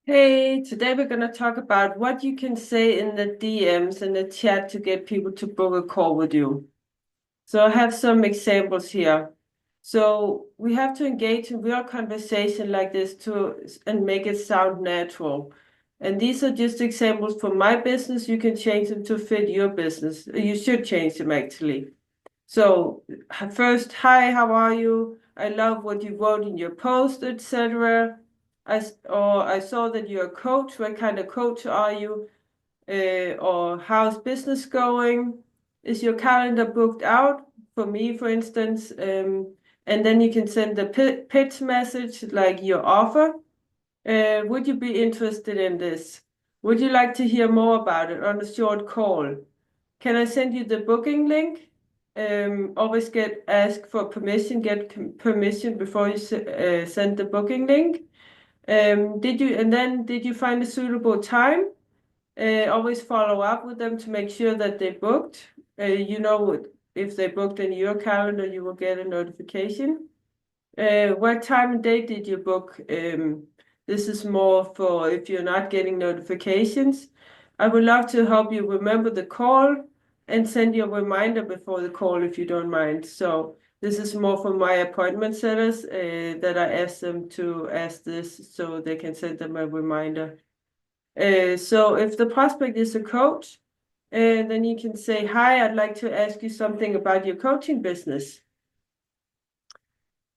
Hey, today we're going to talk about what you can say in the DMs and the chat to get people to book a call with you. So I have some examples here. So we have to engage in real conversation like this and make it sound natural. And these are just examples from my business. You can change them to fit your business. You should change them actually. So first, hi, how are you? I love what you wrote in your post, etc. I saw that you're a coach. What kind of coach are you? Or how's business going? Is your calendar booked out? For me, for instance. And then you can send the pitch message like your offer. Would you be interested in this? Would you like to hear more about it on a short call? Can I send you the booking link? Always ask for permission, permission before you send the booking link. Did you find a suitable time? Always follow up with them to make sure that they booked. If they booked in your calendar, you will get a notification. What time and date did you book? This is more for if you're not getting notifications. I would love to help you remember the call and send you a reminder before the call if you don't mind. So this is more for my appointment setters that I ask them to ask this so they can send them a reminder. So if the prospect is a coach, then you can say, hi, I'd like to ask you something about your coaching business.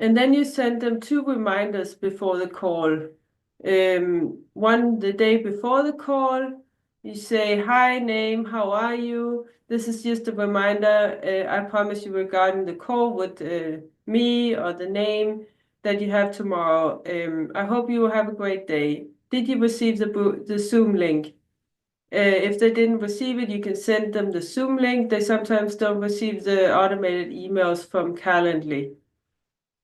And then you send them two reminders before the call. One the day before the call, you say, hi, name, how are you? This is just a reminder, I promise you regarding the call with me or the name that you have tomorrow. I hope you will have a great day. Did you receive the Zoom link? If they didn't receive it, you can send them the Zoom link. They sometimes don't receive the automated emails from Calendly.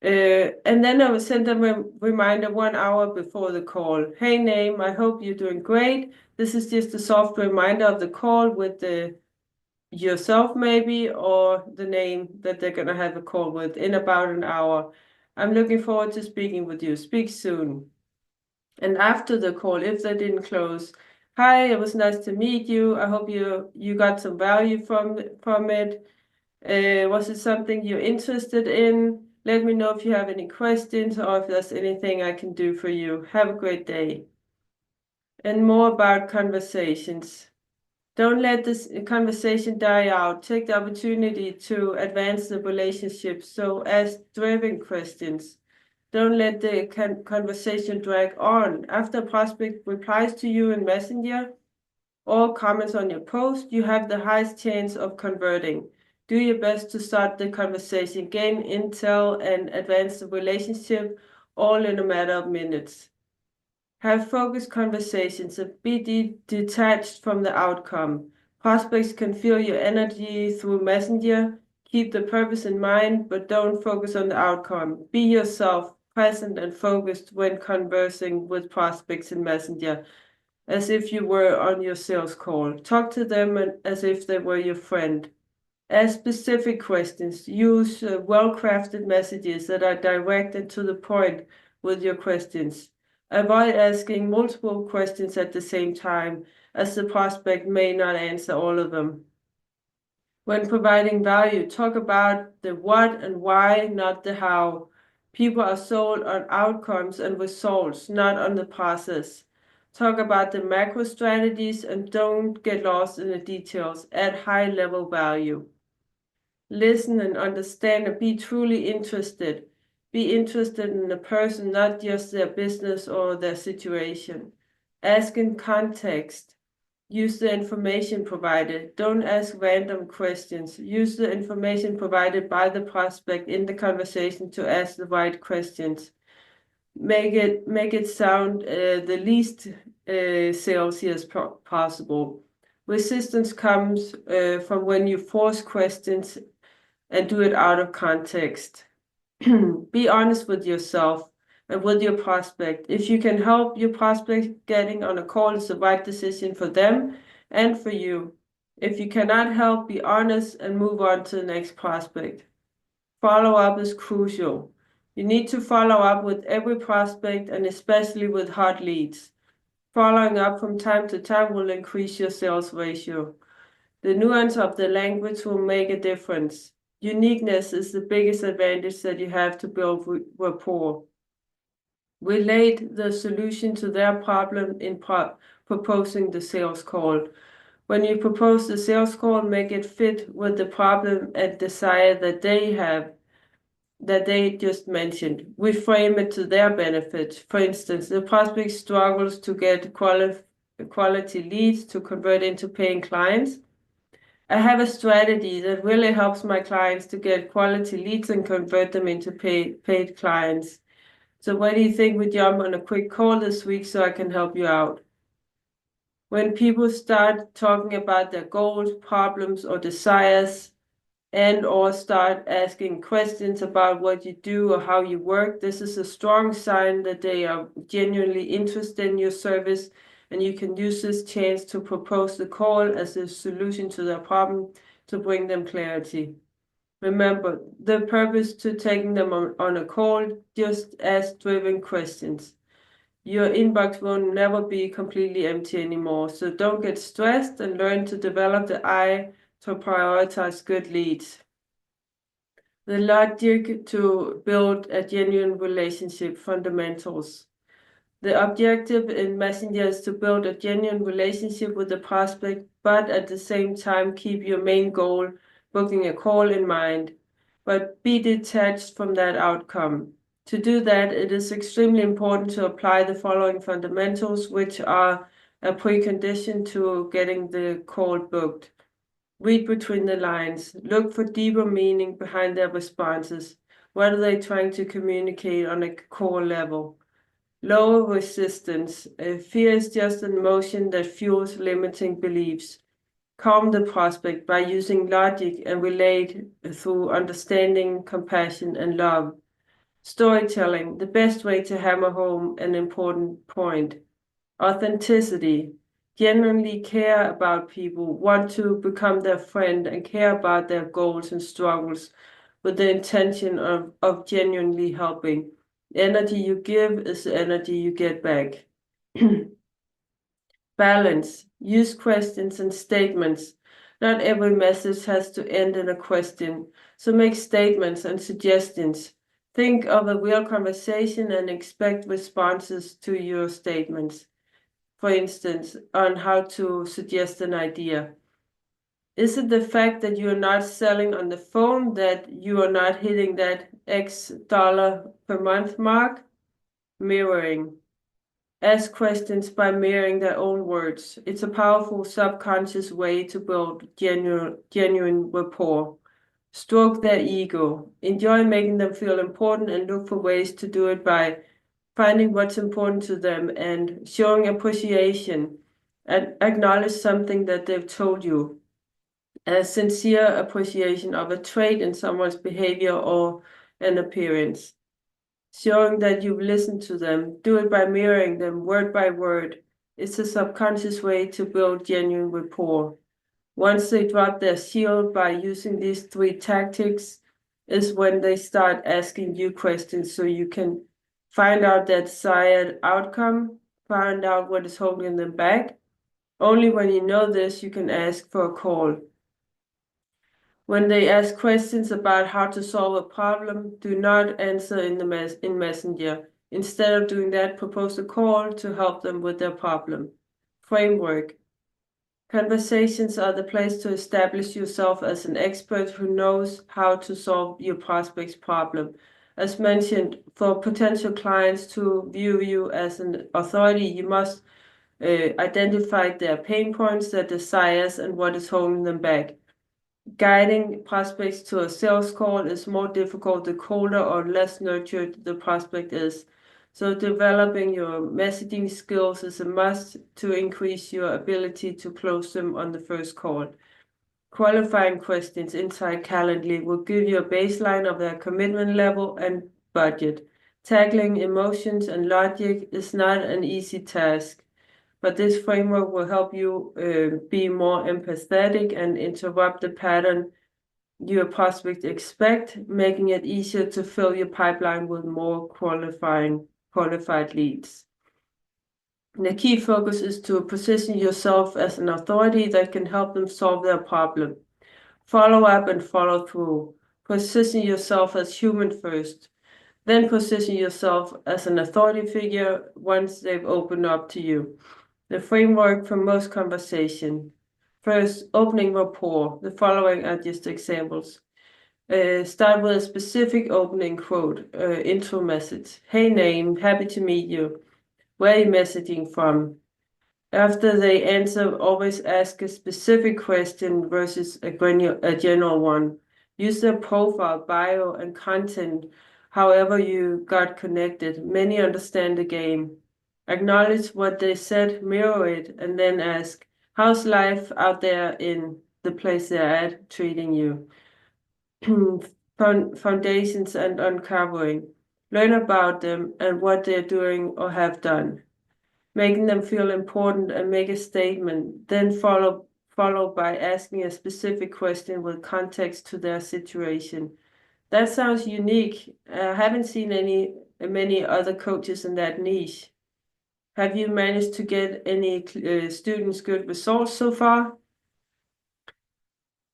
And then I will send them a reminder 1 hour before the call. Hey, name, I hope you're doing great. This is just a soft reminder of the call with yourself maybe, or the name that they're going to have a call with in about an hour. I'm looking forward to speaking with you. Speak soon. And after the call, if they didn't close, hi, it was nice to meet you. I hope you got some value from it. Was it something you're interested in? Let me know if you have any questions or if there's anything I can do for you. Have a great day. And more about conversations. Don't let this conversation die out. Take the opportunity to advance the relationship. So ask driving questions. Don't let the conversation drag on. After a prospect replies to you in Messenger or comments on your post, you have the highest chance of converting. Do your best to start the conversation, gain intel, and advance the relationship all in a matter of minutes. Have focused conversations and be detached from the outcome. Prospects can feel your energy through Messenger. Keep the purpose in mind, but don't focus on the outcome. Be yourself, present and focused when conversing with prospects in Messenger, as if you were on your sales call. Talk to them as if they were your friend. Ask specific questions. Use well-crafted messages that are direct and to the point with your questions. Avoid asking multiple questions at the same time, as the prospect may not answer all of them. When providing value, talk about the what and why, not the how. People are sold on outcomes and results, not on the process. Talk about the macro strategies and don't get lost in the details. Add high level value. Listen and understand and be truly interested. Be interested in the person, not just their business or their situation. Ask in context. Use the information provided. Don't ask random questions. Use the information provided by the prospect in the conversation to ask the right questions. Make it sound the least salesy as possible. Resistance comes from when you force questions and do it out of context. Be honest with yourself and with your prospect. If you can help your prospect getting on a call, it's the right decision for them and for you. If you cannot help, be honest and move on to the next prospect. Follow up is crucial. You need to follow up with every prospect and especially with hot leads. Following up from time to time will increase your sales ratio. The nuance of the language will make a difference. Uniqueness is the biggest advantage that you have to build rapport. Relate the solution to their problem in proposing the sales call. When you propose the sales call, make it fit with the problem and desire that they have, that they just mentioned. We frame it to their benefit. For instance, the prospect struggles to get quality leads to convert into paying clients. I have a strategy that really helps my clients to get quality leads and convert them into paid clients. So what do you think we jump on a quick call this week so I can help you out? When people start talking about their goals, problems, or desires, and or start asking questions about what you do or how you work, this is a strong sign that they are genuinely interested in your service, and you can use this chance to propose the call as a solution to their problem to bring them clarity. Remember, the purpose to taking them on a call, just ask driven questions. Your inbox will never be completely empty anymore, so don't get stressed and learn to develop the eye to prioritize good leads. The logic to build a genuine relationship fundamentals. The objective in Messenger is to build a genuine relationship with the prospect, but at the same time keep your main goal, booking a call, in mind, but be detached from that outcome. To do that, it is extremely important to apply the following fundamentals, which are a precondition to getting the call booked. Read between the lines. Look for deeper meaning behind their responses. What are they trying to communicate on a core level? Lower resistance. Fear is just an emotion that fuels limiting beliefs. Calm the prospect by using logic and relate through understanding, compassion, and love. Storytelling, the best way to hammer home an important point. Authenticity, genuinely care about people, want to become their friend, and care about their goals and struggles with the intention of genuinely helping. Energy you give is the energy you get back. Balance. Use questions and statements. Not every message has to end in a question, so make statements and suggestions. Think of a real conversation and expect responses to your statements. For instance, on how to suggest an idea. Is it the fact that you are not selling on the phone that you are not hitting that X dollar per month mark? Mirroring. Ask questions by mirroring their own words. It's a powerful subconscious way to build genuine rapport. Stroke their ego. Enjoy making them feel important and look for ways to do it by finding what's important to them and showing appreciation and acknowledge something that they've told you. A sincere appreciation of a trait in someone's behavior or an appearance. Showing that you've listened to them. Do it by mirroring them word by word. It's a subconscious way to build genuine rapport. Once they drop their shield by using these 3 tactics is when they start asking you questions so you can find out that desired outcome, find out what is holding them back. Only when you know this, you can ask for a call. When they ask questions about how to solve a problem, do not answer in Messenger. Instead of doing that, propose a call to help them with their problem. Framework. Conversations are the place to establish yourself as an expert who knows how to solve your prospect's problem. As mentioned, for potential clients to view you as an authority, you must identify their pain points, their desires, and what is holding them back. Guiding prospects to a sales call is more difficult the colder or less nurtured the prospect is. So developing your messaging skills is a must to increase your ability to close them on the first call. Qualifying questions inside Calendly will give you a baseline of their commitment level and budget. Tackling emotions and logic is not an easy task, but this framework will help you be more empathetic and interrupt the pattern your prospects expect, making it easier to fill your pipeline with more qualified leads. The key focus is to position yourself as an authority that can help them solve their problem. Follow up and follow through. Position yourself as human first. Then position yourself as an authority figure once they've opened up to you. The framework for most conversation. First, opening rapport. The following are just examples. Start with a specific opening quote, intro message. Hey name, happy to meet you. Where are you messaging from? After they answer, always ask a specific question versus a general one. Use their profile, bio, and content however you got connected. Many understand the game. Acknowledge what they said, mirror it, and then ask, how's life out there in the place they're at treating you? Foundations and uncovering. Learn about them and what they're doing or have done. Making them feel important and make a statement, then followed by asking a specific question with context to their situation. That sounds unique. I haven't seen many other coaches in that niche. Have you managed to get any students good results so far?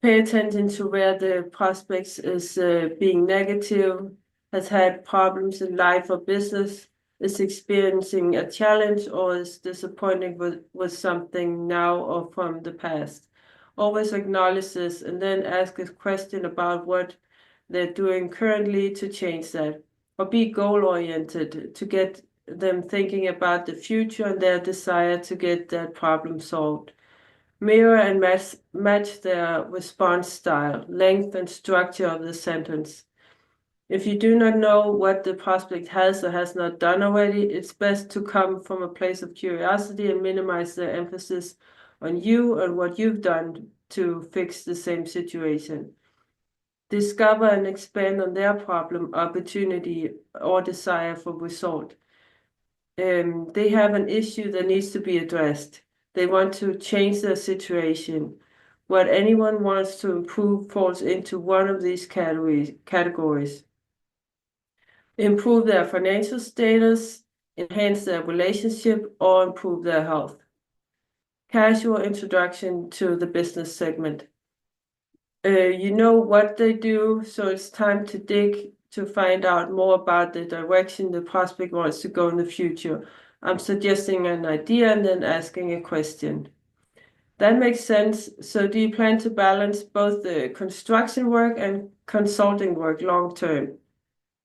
Pay attention to where the prospects is being negative, has had problems in life or business, is experiencing a challenge, or is disappointed with something now or from the past. Always acknowledge this and then ask a question about what they're doing currently to change that. Or be goal-oriented to get them thinking about the future and their desire to get that problem solved. Mirror and match their response style, length, and structure of the sentence. If you do not know what the prospect has or has not done already, it's best to come from a place of curiosity and minimize the emphasis on you and what you've done to fix the same situation. Discover and expand on their problem, opportunity, or desire for result. They have an issue that needs to be addressed. They want to change their situation. What anyone wants to improve falls into one of these categories. Improve their financial status, enhance their relationship, or improve their health. Casual introduction to the business segment. You know what they do, so it's time to dig to find out more about the direction the prospect wants to go in the future. I'm suggesting an idea and then asking a question. That makes sense. So do you plan to balance both the construction work and consulting work long term?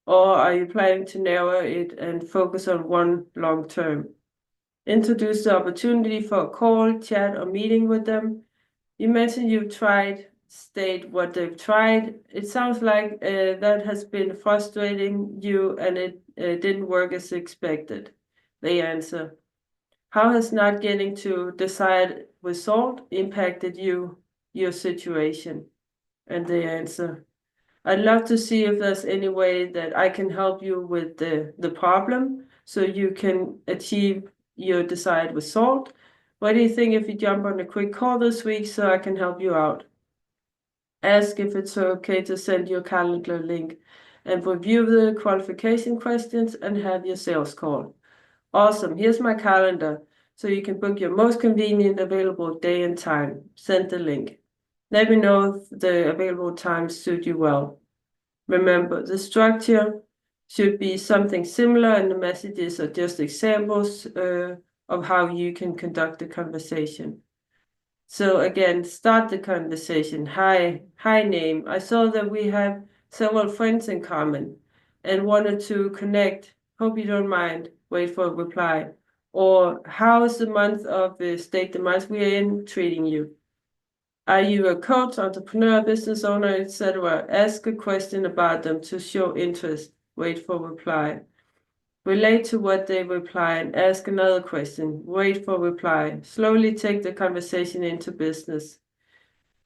Or are you planning to narrow it and focus on one long term? Introduce the opportunity for a call, chat, or meeting with them. You mentioned you've tried, state what they've tried. It sounds like that has been frustrating you and it didn't work as expected. They answer. How has not getting to desired result impacted your situation? And they answer. I'd love to see if there's any way that I can help you with the problem so you can achieve your desired result. What do you think if you jump on a quick call this week so I can help you out? Ask if it's okay to send your calendar link and review the qualification questions and have your sales call. Awesome, here's my calendar so you can book your most convenient available day and time. Send the link. Let me know if the available times suit you well. Remember, the structure should be something similar and the messages are just examples of how you can conduct a conversation. So again, start the conversation. Hi name. I saw that we have several friends in common and wanted to connect. Hope you don't mind. Wait for a reply. Or how is the month of state the month we are in treating you? Are you a coach, entrepreneur, business owner, etc.? Ask a question about them to show interest. Wait for reply. Relate to what they reply and ask another question. Wait for reply. Slowly take the conversation into business.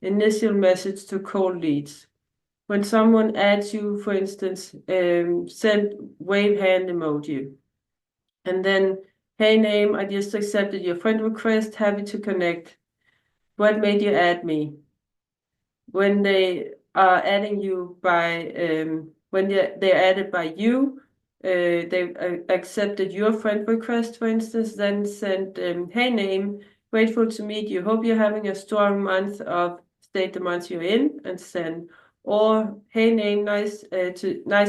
Initial message to cold leads. When someone adds you, for instance, send wave hand emoji. And then, hey name, I just accepted your friend request. Happy to connect. What made you add me? When they are adding you by, when they're added by you, they accepted your friend request, for instance, then send, hey name, grateful to meet you. Hope you're having a strong month of state the month you're in, and send. Or hey name, nice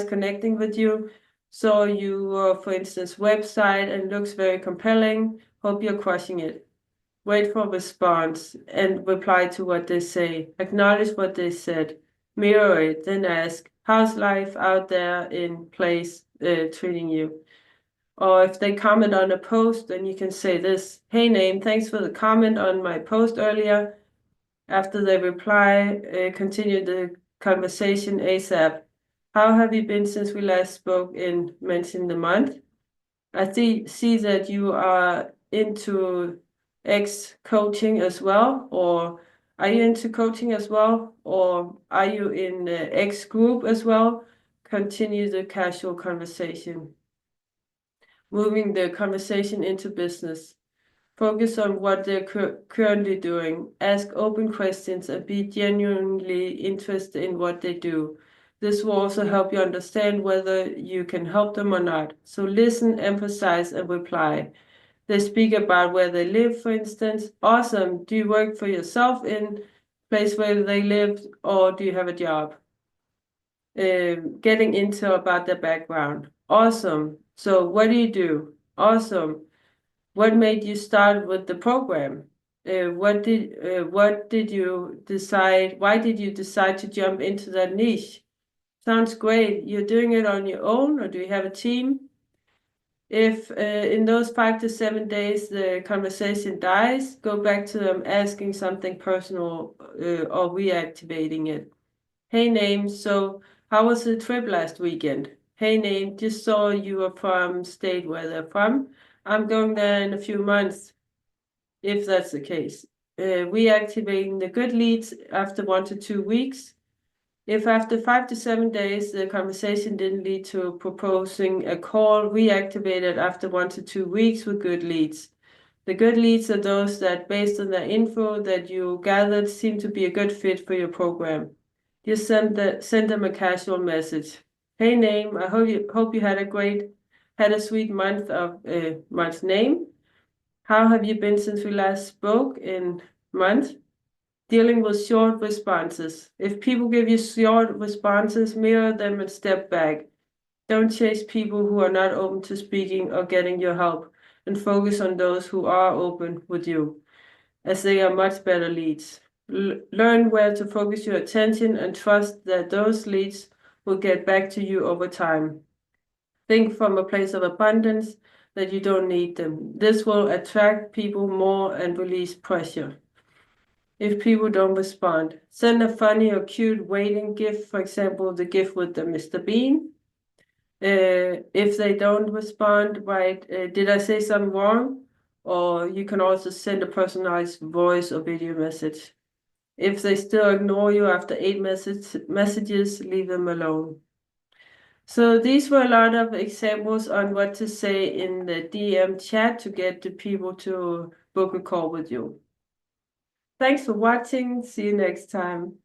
connecting with you. Saw you, for instance, website and looks very compelling. Hope you're crushing it. Wait for response and reply to what they say. Acknowledge what they said. Mirror it, then ask, how's life out there in place treating you? Or if they comment on a post, then you can say this, hey name, thanks for the comment on my post earlier. After they reply, continue the conversation ASAP. How have you been since we last spoke? In mention the month. I see that you are into X coaching as well, or are you into coaching as well, or are you in the X group as well? Continue the casual conversation. Moving the conversation into business. Focus on what they're currently doing. Ask open questions and be genuinely interested in what they do. This will also help you understand whether you can help them or not. So listen, emphasize, and reply. They speak about where they live, for instance. Awesome. Do you work for yourself in place where they live, or do you have a job? Getting into about their background. Awesome. So what do you do? Awesome. What made you start with the program? What did you decide? Why did you decide to jump into that niche? Sounds great. You're doing it on your own, or do you have a team? If in those 5 to 7 days the conversation dies, go back to them asking something personal or reactivating it. Hey name, so how was the trip last weekend? Hey name, just saw you were from state where they're from. I'm going there in a few months, if that's the case. Reactivating the good leads after 1 to 2 weeks. If after 5 to 7 days the conversation didn't lead to proposing a call, reactivate it after 1 to 2 weeks with good leads. The good leads are those that, based on the info that you gathered, seem to be a good fit for your program. Just send them a casual message. Hey name, I hope you had a sweet month of month name. How have you been since we last spoke? In month. Dealing with short responses. If people give you short responses, mirror them and step back. Don't chase people who are not open to speaking or getting your help, and focus on those who are open with you, as they are much better leads. Learn where to focus your attention and trust that those leads will get back to you over time. Think from a place of abundance that you don't need them. This will attract people more and release pressure. If people don't respond, send a funny or cute waiting gift, for example, the gift with the Mr. Bean. If they don't respond, write, did I say something wrong? Or you can also send a personalized voice or video message. If they still ignore you after 8 messages, leave them alone. So these were a lot of examples on what to say in the DM chat to get the people to book a call with you. Thanks for watching. See you next time.